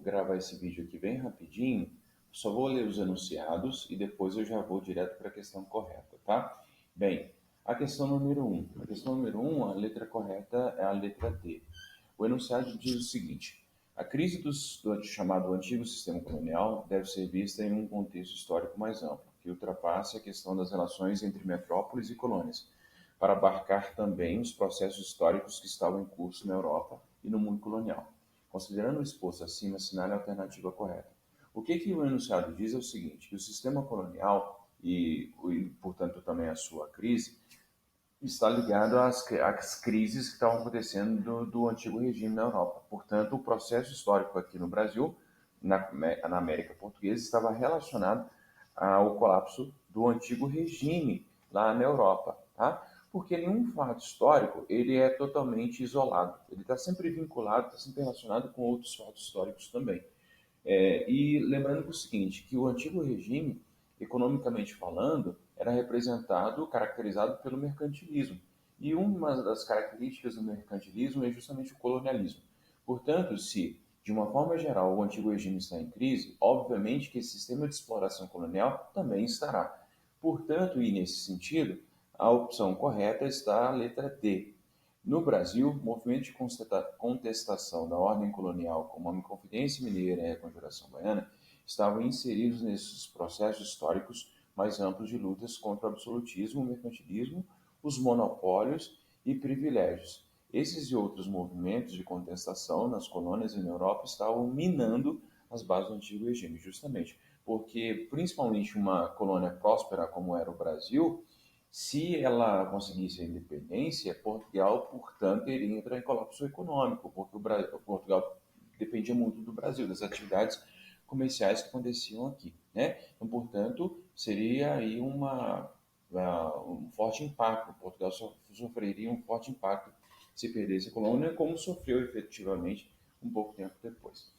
gravar esse vídeo aqui bem rapidinho, só vou ler os enunciados e depois eu já vou direto para a questão correta, tá? Bem, a questão número um. A questão número um, a letra correta é a letra D. O enunciado diz o seguinte: a crise do chamado antigo sistema colonial deve ser vista em um contexto histórico mais amplo, que ultrapasse a questão das relações entre metrópoles e colônias, para abarcar também os processos históricos que estavam em curso na Europa e no mundo colonial. Considerando o exposto acima, assinale a alternativa correta. O que o enunciado diz é o seguinte, que o sistema colonial portanto, também a sua crise, está ligado às crises que estavam acontecendo do antigo regime na Europa. Portanto, o processo histórico aqui no Brasil, na América Portuguesa, estava relacionado ao colapso do antigo regime lá na Europa, tá? Porque nenhum fato histórico ele é totalmente isolado. Ele está sempre vinculado, está sempre relacionado com outros fatos históricos também. E lembrando que o seguinte, que o antigo regime, economicamente falando, era representado, caracterizado pelo mercantilismo. E uma das características do mercantilismo é justamente o colonialismo. Portanto, se, de uma forma geral, o antigo regime está em crise, obviamente que esse sistema de exploração colonial também estará. Portanto, e nesse sentido, a opção correta está a letra D. No Brasil, movimentos de contestação da ordem colonial, como a Inconfidência Mineira e a Reconjuração Baiana, estavam inseridos nesses processos históricos mais amplos de lutas contra o absolutismo, o mercantilismo, os monopólios e privilégios. Esses e outros movimentos de contestação nas colônias e na Europa estavam minando as bases do antigo regime, justamente porque, principalmente uma colônia próspera como era o Brasil, se ela conseguisse a independência, Portugal, portanto, iria entrar em colapso econômico, porque Portugal dependia muito do Brasil, das atividades comerciais que aconteciam aqui, né? Então, portanto, seria aí um forte impacto. Portugal sofreria um forte impacto se perdesse a colônia, como sofreu efetivamente um pouco tempo depois.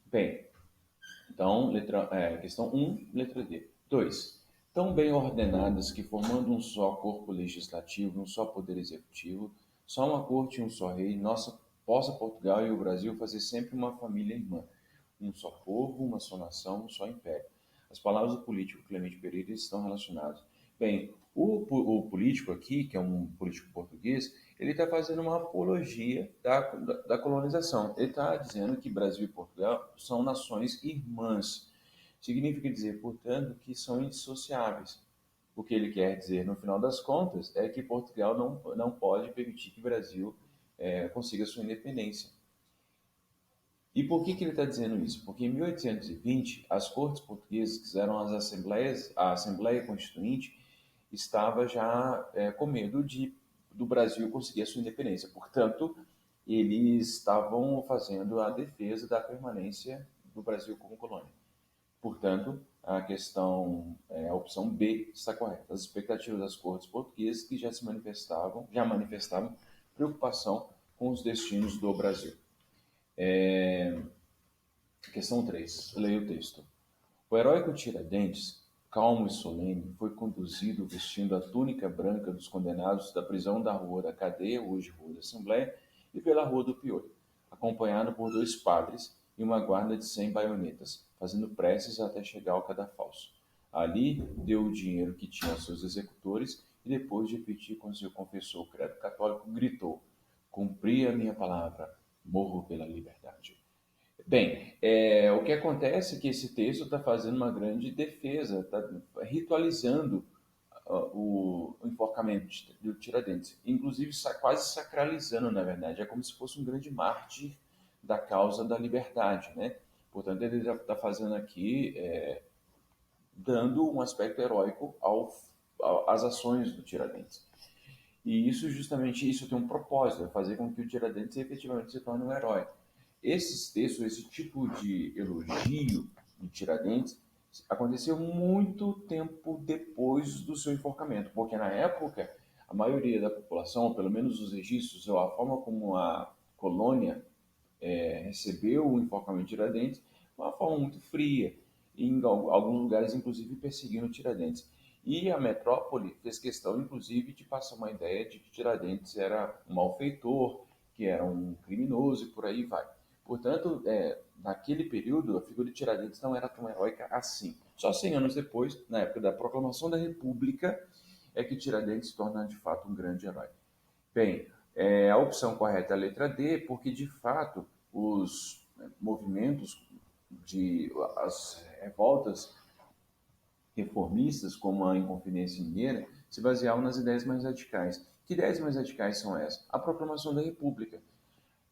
Bem, então, questão um, letra D. 2. Tão bem ordenadas que, formando um só corpo legislativo, um só poder executivo, só uma corte e um só rei, possa Portugal e o Brasil fazer sempre uma família irmã, um só povo, uma só nação, um só império. As palavras do político Clemente Pereira estão relacionadas. Bem, o político aqui, que é um político português, ele está fazendo uma apologia da colonização. Ele está dizendo que Brasil e Portugal são nações irmãs. Significa dizer, portanto, que são indissociáveis. O que ele quer dizer, no final das contas, é que Portugal não pode permitir que o Brasil consiga sua independência. E por que ele está dizendo isso? Porque em 1820, as cortes portuguesas, que eram as assembleias, a Assembleia Constituinte, estava já com medo do Brasil conseguir a sua independência. Portanto, eles estavam fazendo a defesa da permanência do Brasil como colônia. Portanto, a opção B está correta. As expectativas das cortes portuguesas que já manifestavam preocupação com os destinos do Brasil. Questão 3. Leia o texto. O heróico Tiradentes, calmo e solene, foi conduzido vestindo a túnica branca dos condenados da prisão da Rua da Cadeia, hoje Rua da Assembleia, e pela Rua do Piolho, acompanhado por 2 padres e uma guarda de 100 baionetas, fazendo preces até chegar ao cadafalso. Ali, deu o dinheiro que tinha aos seus executores e, depois de repetir com seu confessor o credo católico, gritou: cumpri a minha palavra, morro pela liberdade. Bem, o que acontece é que esse texto está fazendo uma grande defesa, está ritualizando o enforcamento do Tiradentes, inclusive quase sacralizando, na verdade, é como se fosse um grande mártir da causa da liberdade, né? Portanto, ele está fazendo aqui, dando um aspecto heróico às ações do Tiradentes. E isso tem um propósito, é fazer com que o Tiradentes efetivamente se torne um herói. Esses textos, esse tipo de elogio do Tiradentes aconteceu muito tempo depois do seu enforcamento, porque na época a maioria da população, ou pelo menos os registros, ou a forma como a colônia recebeu o enforcamento de Tiradentes, foi uma forma muito fria, e em alguns lugares inclusive perseguindo Tiradentes. E a metrópole fez questão, inclusive, de passar uma ideia de que Tiradentes era um malfeitor, que era um criminoso e por aí vai. Portanto, naquele período, a figura de Tiradentes não era tão heróica assim. Só 100 anos depois, na época da proclamação da República, é que Tiradentes se torna de fato um grande herói. Bem, a opção correta é a letra D, porque de fato os movimentos as revoltas reformistas, como a Inconfidência Mineira, se baseavam nas ideias mais radicais. Que ideias mais radicais são essas? A proclamação da República.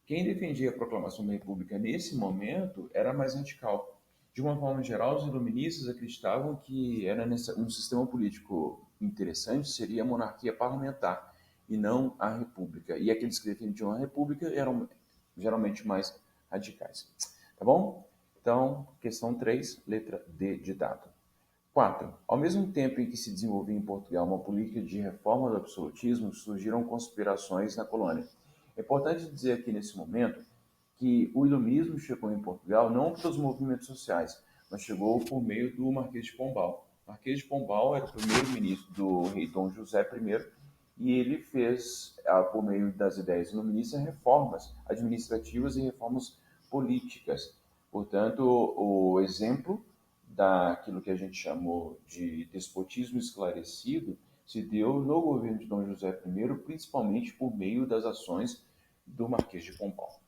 Quem defendia a proclamação da República nesse momento era mais radical. De uma forma geral, os iluministas acreditavam que era um sistema político interessante seria a monarquia parlamentar e não a república. E aqueles que defendiam a república eram geralmente mais radicais. Tá bom? Então, questão 3, letra D de dado. 4. Ao mesmo tempo em que se desenvolvia em Portugal uma política de reforma do absolutismo, surgiram conspirações na colônia. É importante dizer aqui nesse momento que o iluminismo chegou em Portugal não pelos movimentos sociais, mas chegou por meio do Marquês de Pombal. O Marquês de Pombal era o primeiro-ministro do rei Dom José I e ele fez, por meio das ideias iluministas, reformas administrativas e reformas políticas. Portanto, o exemplo daquilo que a gente chamou de despotismo esclarecido se deu no governo de Dom José I, principalmente por meio das ações do Marquês de Pombal.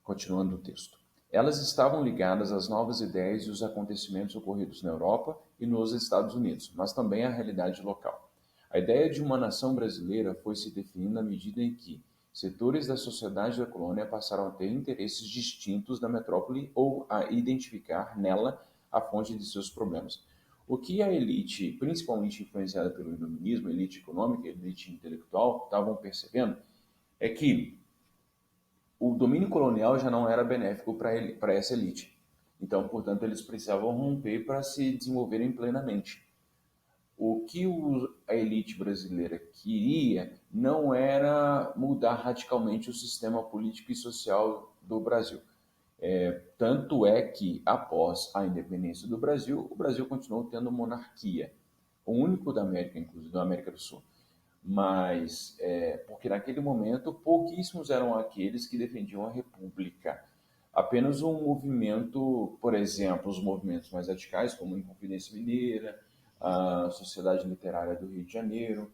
Continuando o texto. Elas estavam ligadas às novas ideias e os acontecimentos ocorridos na Europa e nos Estados Unidos, mas também à realidade local. A ideia de uma nação brasileira foi se definindo à medida em que setores da sociedade da colônia passaram a ter interesses distintos da metrópole ou a identificar nela a fonte de seus problemas. O que a elite, principalmente influenciada pelo iluminismo, a elite econômica, a elite intelectual, estavam percebendo é que o domínio colonial já não era benéfico para essa elite. Então, portanto, eles precisavam romper para se desenvolverem plenamente. O que a elite brasileira queria não era mudar radicalmente o sistema político e social do Brasil. Tanto é que, após a independência do Brasil, o Brasil continuou tendo monarquia, o único da América, inclusive da América do Sul. Mas, porque naquele momento, pouquíssimos eram aqueles que defendiam a República. Apenas um movimento, por exemplo, os movimentos mais radicais, como a Inconfidência Mineira, a Sociedade Literária do Rio de Janeiro,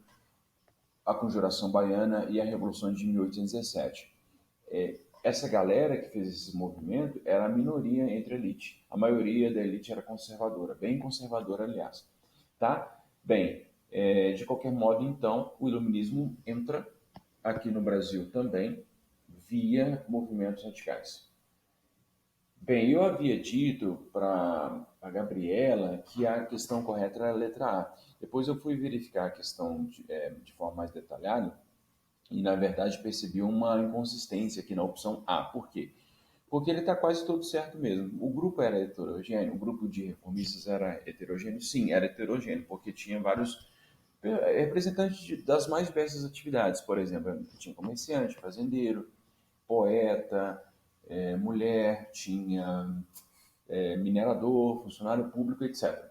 a Conjuração Baiana e a Revolução de 1817. Essa galera que fez esse movimento era a minoria entre a elite. A maioria da elite era conservadora, bem conservadora, aliás. Tá? Bem, de qualquer modo, então, o iluminismo entra aqui no Brasil também via movimentos radicais. Bem, eu havia dito para a Gabriela que a questão correta era a letra A. Depois eu fui verificar a questão de forma mais detalhada e, na verdade, percebi uma inconsistência aqui na opção A. Por quê? Porque ele está quase todo certo mesmo. O grupo era heterogêneo, o grupo de reformistas era heterogêneo? Sim, era heterogêneo, porque tinha vários representantes das mais diversas atividades. Por exemplo, tinha comerciante, fazendeiro, poeta, mulher, tinha minerador, funcionário público, etc.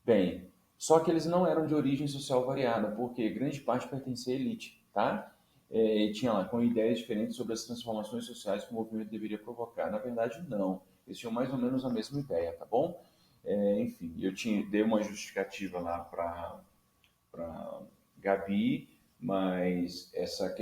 Bem, só que eles não eram de origem social variada, porque grande parte pertencia à elite, tá? E tinha lá com ideias diferentes sobre as transformações sociais que o movimento deveria provocar. Na verdade, não. Eles tinham mais ou menos a mesma ideia, tá bom? Enfim, dei uma justificativa lá para Gabi, mas essa